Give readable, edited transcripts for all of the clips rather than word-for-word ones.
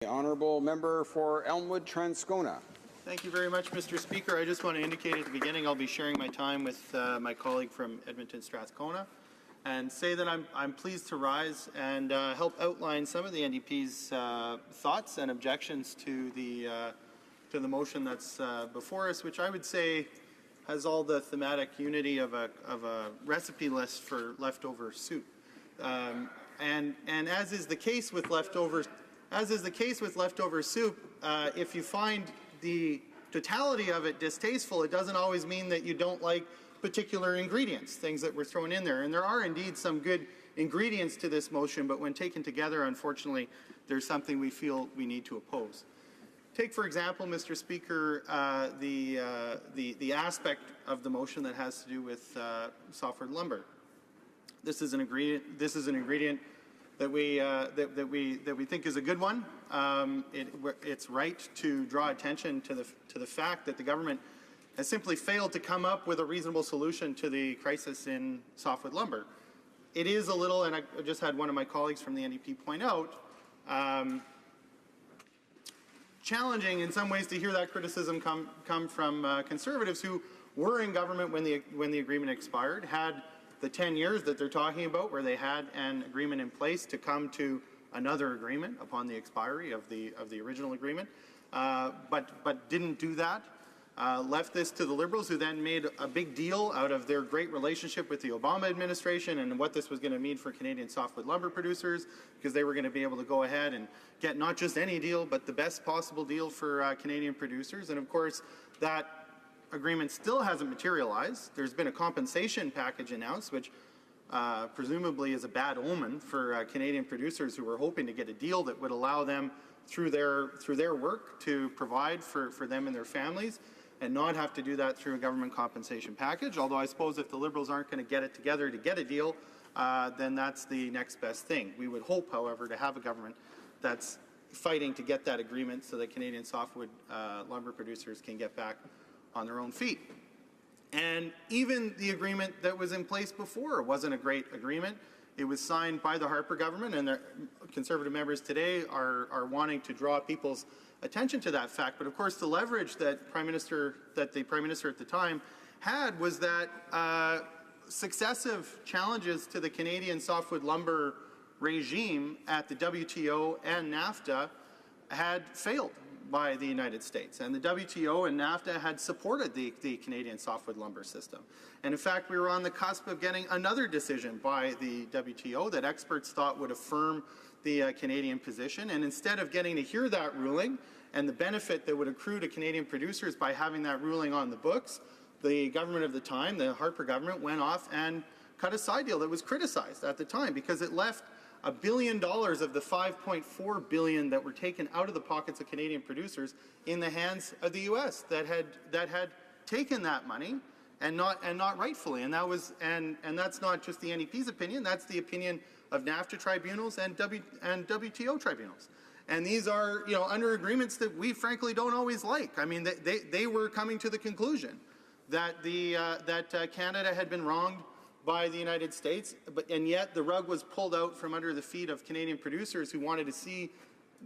The Honourable Member for Elmwood-Transcona. Thank you very much, Mr. Speaker. I just want to indicate at the beginning I'll be sharing my time with my colleague from Edmonton-Strathcona and say that I'm pleased to rise and help outline some of the NDP's thoughts and objections to the motion that's before us, which I would say has all the thematic unity of a recipe list for leftover soup. And as is the case with leftover soup, if you find the totality of it distasteful, it doesn't always mean that you don't like particular ingredients, things that were thrown in there. And there are indeed some good ingredients to this motion, but when taken together, unfortunately, there's something we feel we need to oppose. Take, for example, Mr. Speaker, the aspect of the motion that has to do with softwood lumber. This is an ingredient that we think is a good one. It's right to draw attention to the fact that the government has simply failed to come up with a reasonable solution to the crisis in softwood lumber. It is a little, and I just had one of my colleagues from the NDP point out, challenging in some ways to hear that criticism come from Conservatives who were in government when the agreement expired, had the 10 years that they're talking about where they had an agreement in place to come to another agreement upon the expiry of the original agreement, but didn't do that. Left this to the Liberals, who then made a big deal out of their great relationship with the Obama administration and what this was going to mean for Canadian softwood lumber producers, because they were going to be able to go ahead and get not just any deal, but the best possible deal for Canadian producers. And of course, that agreement still hasn't materialized. There's been a compensation package announced, which presumably is a bad omen for Canadian producers who were hoping to get a deal that would allow them, through their work, to provide for them and their families, and not have to do that through a government compensation package. Although I suppose if the Liberals aren't going to get it together to get a deal, then that's the next best thing. We would hope, however, to have a government that's fighting to get that agreement so that Canadian softwood lumber producers can get back on their own feet. And even the agreement that was in place before wasn't a great agreement. It was signed by the Harper government, and the Conservative members today are wanting to draw people's attention to that fact. But of course, the leverage that the Prime Minister at the time had was that successive challenges to the Canadian softwood lumber regime at the WTO and NAFTA had failed by the United States. And the WTO and NAFTA had supported the Canadian softwood lumber system. And in fact, we were on the cusp of getting another decision by the WTO that experts thought would affirm the Canadian position. And instead of getting to hear that ruling and the benefit that would accrue to Canadian producers by having that ruling on the books, the government of the time, the Harper government, went off and cut a side deal that was criticized at the time because it left $1 billion of the $5.4 billion that were taken out of the pockets of Canadian producers in the hands of the U.S. that had taken that money and not rightfully. And that's not just the NEP's opinion. That's the opinion of NAFTA tribunals and WTO tribunals. And these are, under agreements that we frankly don't always like. I mean, they were coming to the conclusion that that Canada had been wronged by the United States, and yet the rug was pulled out from under the feet of Canadian producers who wanted to see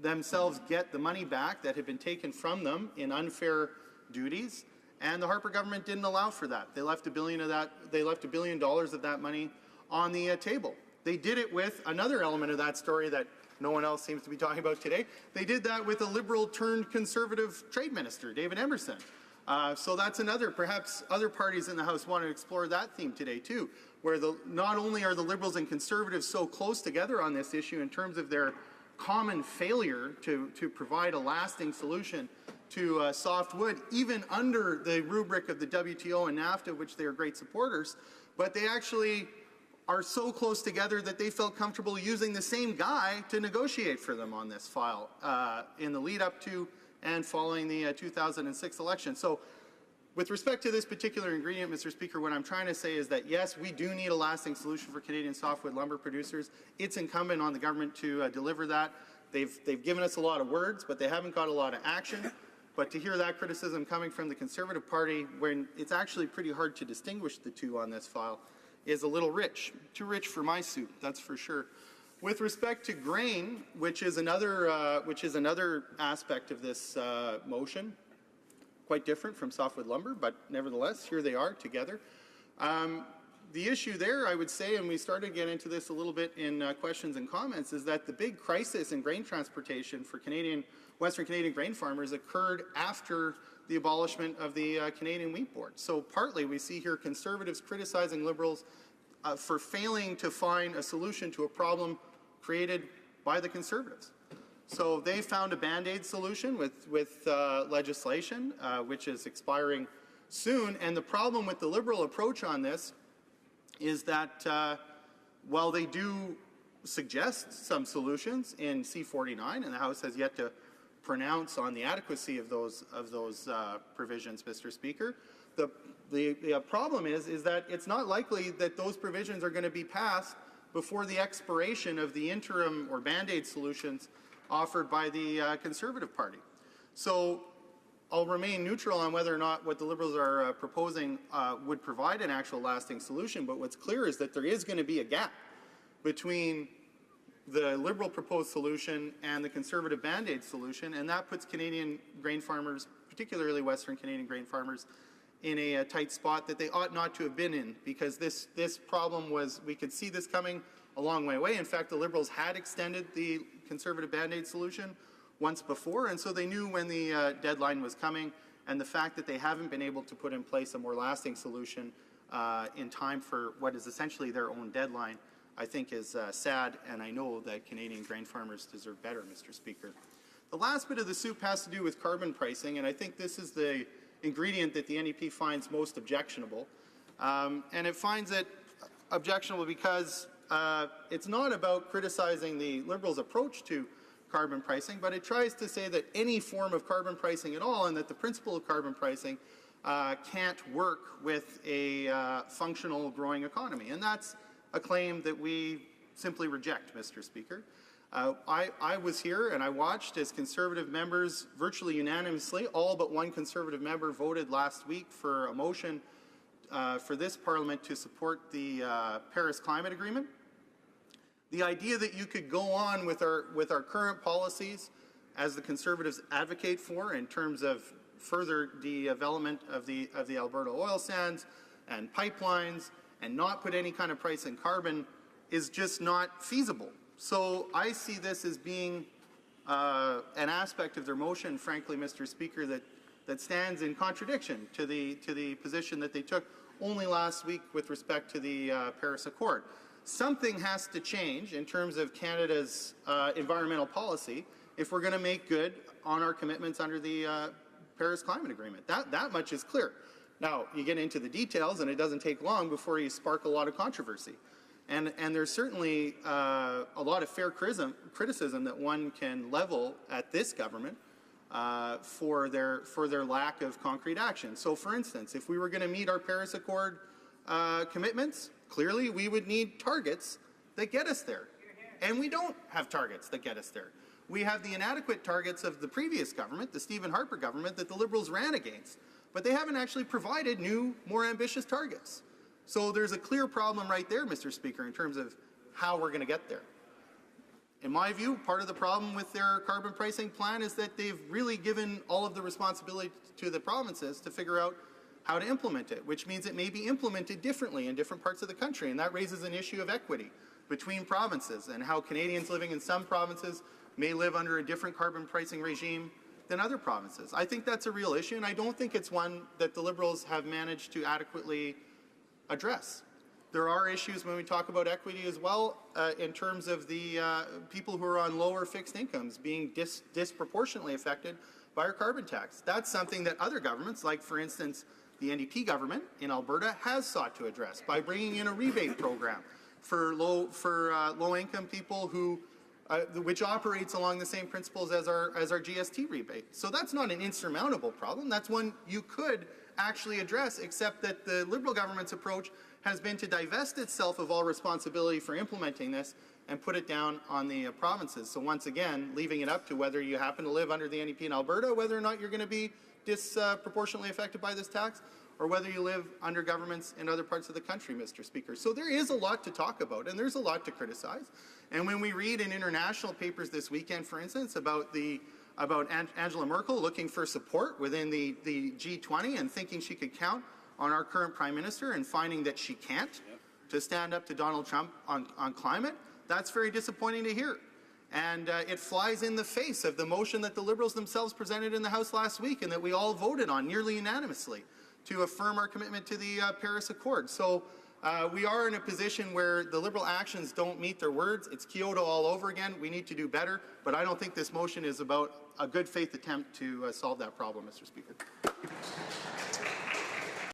themselves get the money back that had been taken from them in unfair duties. And the Harper government didn't allow for that. They left $1 billion of that. They left $1 billion of that money on the table. They did it with another element of that story that no one else seems to be talking about today. They did that with a liberal turned conservative trade minister, David Emerson. So that's another, perhaps other parties in the House want to explore that theme today too, where not only are the Liberals and Conservatives so close together on this issue in terms of their common failure to provide a lasting solution to softwood, even under the rubric of the WTO and NAFTA, which they are great supporters, but they actually are so close together that they felt comfortable using the same guy to negotiate for them on this file in the lead up to and following the 2006 election. So with respect to this particular ingredient, Mr. Speaker, what I'm trying to say is that, yes, we do need a lasting solution for Canadian softwood lumber producers. It's incumbent on the government to deliver that. They've given us a lot of words, but they haven't got a lot of action. But to hear that criticism coming from the Conservative Party, when it's actually pretty hard to distinguish the two on this file, is a little rich. Too rich for my soup, that's for sure. With respect to grain, which is another aspect of this motion, quite different from softwood lumber, but nevertheless, here they are together. The issue there, I would say, and we started to get into this a little bit in questions and comments, is that the big crisis in grain transportation for Western Canadian grain farmers occurred after the abolishment of the Canadian Wheat Board. So partly we see here Conservatives criticizing Liberals for failing to find a solution to a problem created by the Conservatives. So they found a Band-Aid solution with legislation, which is expiring soon. And the problem with the Liberal approach on this is that while they do suggest some solutions in C-49, and the House has yet to pronounce on the adequacy of those provisions, Mr. Speaker, the problem is that it's not likely that those provisions are going to be passed before the expiration of the interim or Band-Aid solutions offered by the Conservative Party. So I'll remain neutral on whether or not what the Liberals are proposing would provide an actual lasting solution, but what's clear is that there is going to be a gap between the Liberal proposed solution and the Conservative Band-Aid solution, and that puts Canadian grain farmers, particularly Western Canadian grain farmers, in a tight spot that they ought not to have been in, because this problem was, we could see this coming a long way away. In fact, the Liberals had extended the Conservative Band-Aid solution once before, and so they knew when the deadline was coming, and the fact that they haven't been able to put in place a more lasting solution in time for what is essentially their own deadline, I think is sad, and I know that Canadian grain farmers deserve better, Mr. Speaker. The last bit of the soup has to do with carbon pricing, and I think this is the ingredient that the NEP finds most objectionable. And it finds it objectionable because it's not about criticizing the Liberals' approach to carbon pricing, but it tries to say that any form of carbon pricing at all, and that the principle of carbon pricing can't work with a functional growing economy. And that's a claim that we simply reject, Mr. Speaker. I was here and I watched as Conservative members virtually unanimously, all but one Conservative member voted last week for a motion for this Parliament to support the Paris Climate Agreement. The idea that you could go on with our current policies, as the Conservatives advocate for, in terms of further development of the Alberta oil sands and pipelines, and not put any kind of price in carbon, is just not feasible. So I see this as being an aspect of their motion, frankly, Mr. Speaker, that stands in contradiction to the position that they took only last week with respect to the Paris Accord. Something has to change in terms of Canada's environmental policy if we're going to make good on our commitments under the Paris Climate Agreement. That much is clear. Now, you get into the details, and it doesn't take long before you spark a lot of controversy. And there's certainly a lot of fair criticism that one can level at this government for their lack of concrete action. So, for instance, if we were going to meet our Paris Accord commitments, clearly we would need targets that get us there. And we don't have targets that get us there. We have the inadequate targets of the previous government, the Stephen Harper government, that the Liberals ran against. But they haven't actually provided new, more ambitious targets. So there's a clear problem right there, Mr. Speaker, in terms of how we're going to get there. In my view, part of the problem with their carbon pricing plan is that they've really given all of the responsibility to the provinces to figure out how to implement it, which means it may be implemented differently in different parts of the country. And that raises an issue of equity between provinces and how Canadians living in some provinces may live under a different carbon pricing regime than other provinces. I think that's a real issue, and I don't think it's one that the Liberals have managed to adequately address. There are issues when we talk about equity as well in terms of the people who are on lower fixed incomes being disproportionately affected by our carbon tax. That's something that other governments, like for instance the NDP government in Alberta, has sought to address by bringing in a rebate program for low-income people who which operates along the same principles as our GST rebate. So that's not an insurmountable problem. That's one you could actually address, except that the Liberal government's approach has been to divest itself of all responsibility for implementing this and put it down on the provinces. So once again, leaving it up to whether you happen to live under the NDP in Alberta, whether or not you're going to be disproportionately affected by this tax, or whether you live under governments in other parts of the country, Mr. Speaker. So there is a lot to talk about, and there's a lot to criticize. And when we read in international papers this weekend, for instance, about Angela Merkel looking for support within the G20 and thinking she could count on our current Prime Minister and finding that she can't to stand up to Donald Trump on climate, that's very disappointing to hear. And it flies in the face of the motion that the Liberals themselves presented in the House last week and that we all voted on nearly unanimously to affirm our commitment to the Paris Accord. So we are in a position where the Liberal actions don't meet their words. It's Kyoto all over again. We need to do better. But I don't think this motion is about a good faith attempt to solve that problem, Mr. Speaker.